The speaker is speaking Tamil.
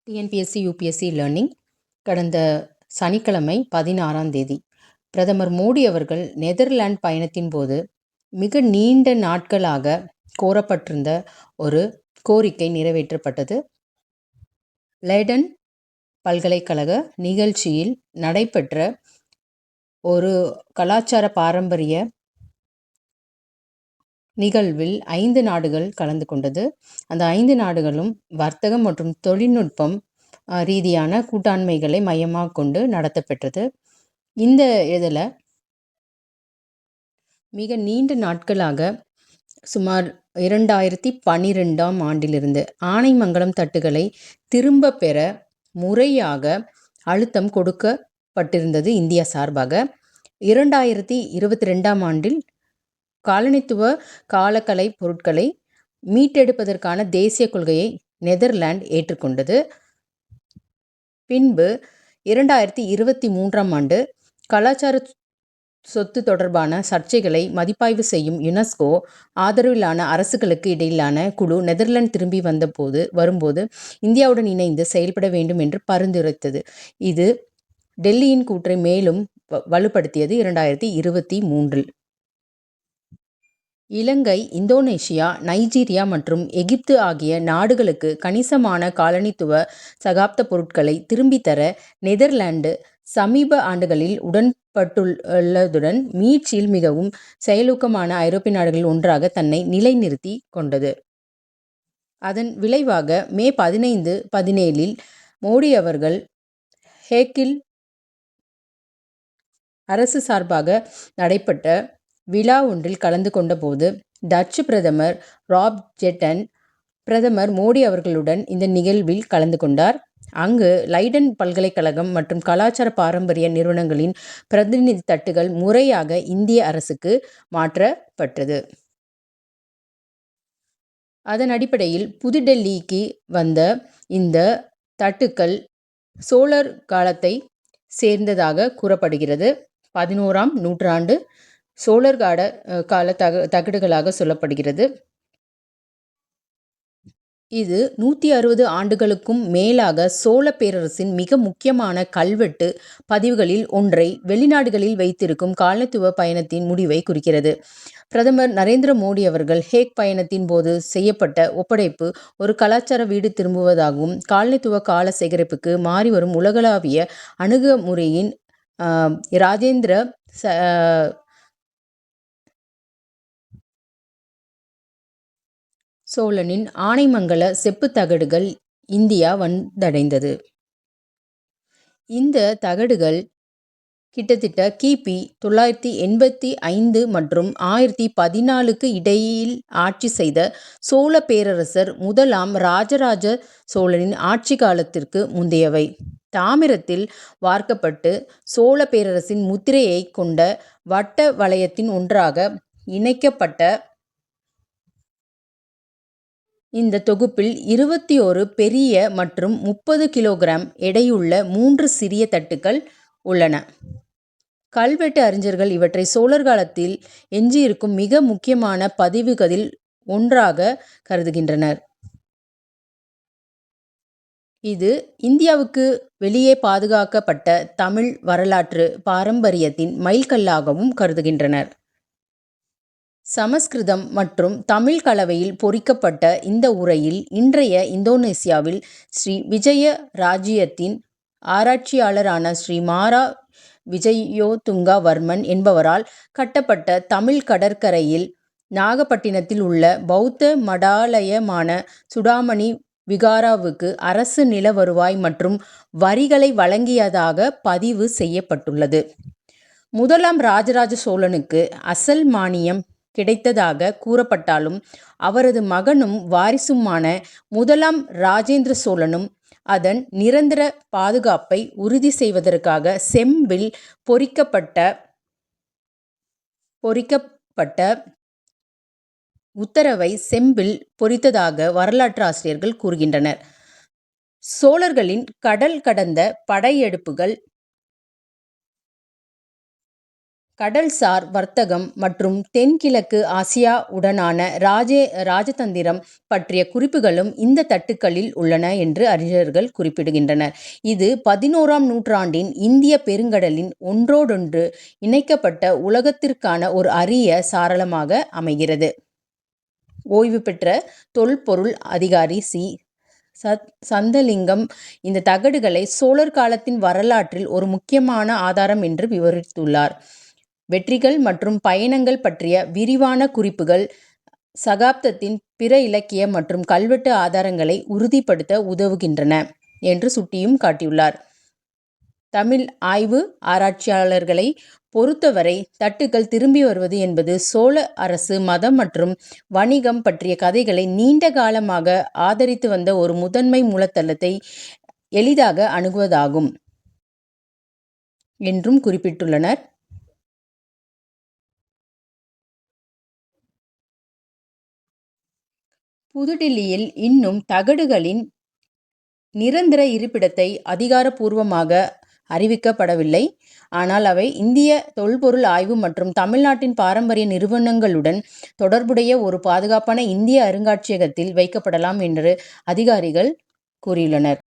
டிஎன்பிஎஸ்சி யூபிஎஸ்சி லேர்னிங் கடந்த சனிக்கிழமை 16ஆம் தேதி பிரதமர் மோடி அவர்கள் நெதர்லாந்து பயணத்தின் போது மிக நீண்ட நாட்களாக கோரப்பட்டிருந்த ஒரு கோரிக்கை நிறைவேற்றப்பட்டது. லைடன் பல்கலைக்கழக நிகழ்ச்சியில் நடைபெற்ற ஒரு கலாச்சார பாரம்பரிய நிகழ்வில் 5 நாடுகள் கலந்து கொண்டது. அந்த 5 நாடுகளும் வர்த்தகம் மற்றும் தொழில்நுட்பம் ரீதியான கூட்டாண்மைகளை மையமாக கொண்டு நடத்தப்பெற்றது. இந்த இதில் மிக நீண்ட நாட்களாக சுமார் 2012ஆம் ஆண்டிலிருந்து ஆனைமங்கலம் தட்டுகளை திரும்ப பெற முறையாக அழுத்தம் கொடுக்கப்பட்டிருந்தது இந்தியா சார்பாக. 2022ஆம் ஆண்டில் காலனித்துவ காலக்கலை பொருட்களை மீட்டெடுப்பதற்கான தேசிய கொள்கையை நெதர்லாந்து ஏற்றுக்கொண்டது. பின்பு 2023ஆம் ஆண்டு கலாச்சார சொத்து தொடர்பான சர்ச்சைகளை மதிப்பாய்வு செய்யும் யுனெஸ்கோ ஆதரவிலான அரசுகளுக்கு இடையிலான குழு நெதர்லாந்து திரும்பி வரும்போது இந்தியாவுடன் இணைந்து செயல்பட வேண்டும் என்று பரிந்துரைத்தது. இது டெல்லியின் கூற்றை மேலும் வலுப்படுத்தியது. 2023இல் இலங்கை, இந்தோனேஷியா, நைஜீரியா மற்றும் எகிப்து ஆகிய நாடுகளுக்கு கணிசமான காலனித்துவ சகாப்த பொருட்களை திரும்பித்தர நெதர்லாந்து சமீப ஆண்டுகளில் உடன்பட்டுள்ளதுடன் மீட்சியில் மிகவும் செயலூக்கமான ஐரோப்பிய நாடுகளில் ஒன்றாக தன்னை நிலைநிறுத்தி கொண்டது. அதன் விளைவாக மே 15-17இல் மோடி அவர்கள் ஹேக்கில் அரசு சார்பாக நடைபெற்ற விழா ஒன்றில் கலந்து கொண்ட போது டச்சு பிரதமர் ராப் ஜெட்டன் பிரதமர் மோடி அவர்களுடன் இந்த நிகழ்வில் கலந்து கொண்டார். அங்கு லைடன் பல்கலைக்கழகம் மற்றும் கலாச்சார பாரம்பரிய நிறுவனங்களின் பிரதிநிதி தட்டுகள் முறையாக இந்திய அரசுக்கு மாற்றப்பட்டது. அதன் அடிப்படையில் புதுடெல்லிக்கு வந்த இந்த தட்டுக்கள் சோழர் காலத்தை சேர்ந்ததாக கூறப்படுகிறது. 11ஆம் நூற்றாண்டு சோழர் கால தகடுகளாக சொல்லப்படுகிறது. இது 160 ஆண்டுகளுக்கும் மேலாக சோழ பேரரசின் மிக முக்கியமான கல்வெட்டு பதிவுகளில் ஒன்றை வெளிநாடுகளில் வைத்திருக்கும் காலனித்துவ பயணத்தின் முடிவை குறிக்கிறது. பிரதமர் நரேந்திர மோடி அவர்கள் ஹேக் பயணத்தின் போது செய்யப்பட்ட ஒப்படைப்பு ஒரு கலாச்சார வீடு திரும்புவதாகவும் காலனித்துவ கால சேகரிப்புக்கு மாறிவரும் உலகளாவிய அணுகுமுறையின் ராஜேந்திர சோழனின் ஆனைமங்கல செப்பு தகடுகள் இந்தியா வந்தடைந்தது. இந்த தகடுகள் கிட்டத்தட்ட கிபி 985 மற்றும் 1014க்கு இடையில் ஆட்சி செய்த சோழ பேரரசர் முதலாம் ராஜராஜ சோழனின் ஆட்சி காலத்திற்கு முந்தையவை. தாமிரத்தில் வார்க்கப்பட்டு சோழ பேரரசின் முத்திரையை கொண்ட வட்ட வளையத்தின் ஒன்றாக இணைக்கப்பட்ட இந்த தொகுப்பில் 21 பெரிய மற்றும் 30 கிலோகிராம் எடையுள்ள 3 சிறிய தட்டுக்கள் உள்ளன. கல்வெட்டு அறிஞர்கள் இவற்றை சோழர் காலத்தில் எஞ்சியிருக்கும் மிக முக்கியமான பதிவுகளில் ஒன்றாக கருதுகின்றனர். இது இந்தியாவுக்கு வெளியே பாதுகாக்கப்பட்ட தமிழ் வரலாற்று பாரம்பரியத்தின் மைல்கல்லாகவும் கருதுகின்றனர். சமஸ்கிருதம் மற்றும் தமிழ் கலவையில் பொறிக்கப்பட்ட இந்த உரையில் இன்றைய இந்தோனேசியாவில் ஸ்ரீ விஜய ராஜ்ஜியத்தின் ஆராய்ச்சியாளரான ஸ்ரீ மாரா விஜயோதுங்கா வர்மன் என்பவரால் கட்டப்பட்ட தமிழ் கடற்கரையில் நாகப்பட்டினத்தில் உள்ள பௌத்த மடாலயமான சுடாமணி விகாராவுக்கு அரசு நில வருவாய் மற்றும் வரிகளை வழங்கியதாக பதிவு செய்யப்பட்டுள்ளது. முதலாம் ராஜராஜ சோழனுக்கு அசல் மானியம் கிடைத்ததாக கூறப்பட்டாலும் அவரது மகனும் வாரிசுமான முதலாம் ராஜேந்திர சோழனும் அதன் நிரந்தர பாதுகாப்பை உறுதி செய்வதற்காக செம்பில் பொறிக்கப்பட்ட உத்தரவை செம்பில் பொறித்ததாக வரலாற்று ஆசிரியர்கள் கூறுகின்றனர். சோழர்களின் கடல் கடந்த படையெடுப்புகள் கடல்சார் வர்த்தகம் மற்றும் தென்கிழக்கு ஆசியாவுடனான ராஜதந்திரம் பற்றிய குறிப்புகளும் இந்த தட்டுக்களில் உள்ளன என்று அறிஞர்கள் குறிப்பிடுகின்றனர். இது 11ஆம் நூற்றாண்டின் இந்திய பெருங்கடலின் ஒன்றோடொன்று இணைக்கப்பட்ட உலகத்திற்கான ஒரு அரிய சாளரமாக அமைகிறது. ஓய்வு பெற்ற தொல்பொருள் அதிகாரி சி. சந்தலிங்கம் இந்த தகடுகளை சோழர் காலத்தின் வரலாற்றில் ஒரு முக்கியமான ஆதாரம் என்று விவரித்துள்ளார். வெற்றிகள் மற்றும் பயணங்கள் பற்றிய விரிவான குறிப்புகள் சகாப்தத்தின் பிற இலக்கிய மற்றும் கல்வெட்டு ஆதாரங்களை உறுதிப்படுத்த உதவுகின்றன என்று சுட்டியும் காட்டியுள்ளார். தமிழ் ஆய்வு ஆராய்ச்சியாளர்களை பொறுத்தவரை தட்டுக்கள் திரும்பி வருவது என்பது சோழ அரசு மதம் மற்றும் வணிகம் பற்றிய கதைகளை நீண்ட காலமாக ஆதரித்து வந்த ஒரு முதன்மை மூலதனத்தை எளிதாக அணுகுவதாகும் என்றும் குறிப்பிட்டுள்ளனர். புதுடில்லியில் இன்னும் தகடுகளின் நிரந்தர இருப்பிடத்தை அதிகாரப்பூர்வமாக அறிவிக்கப்படவில்லை. ஆனால் அவை இந்திய தொல்பொருள் ஆய்வு மற்றும் தமிழ்நாட்டின் பாரம்பரிய நிறுவனங்களுடன் தொடர்புடைய ஒரு பாதுகாப்பான இந்திய அருங்காட்சியகத்தில் வைக்கப்படலாம் என்று அதிகாரிகள் கூறியுள்ளனர்.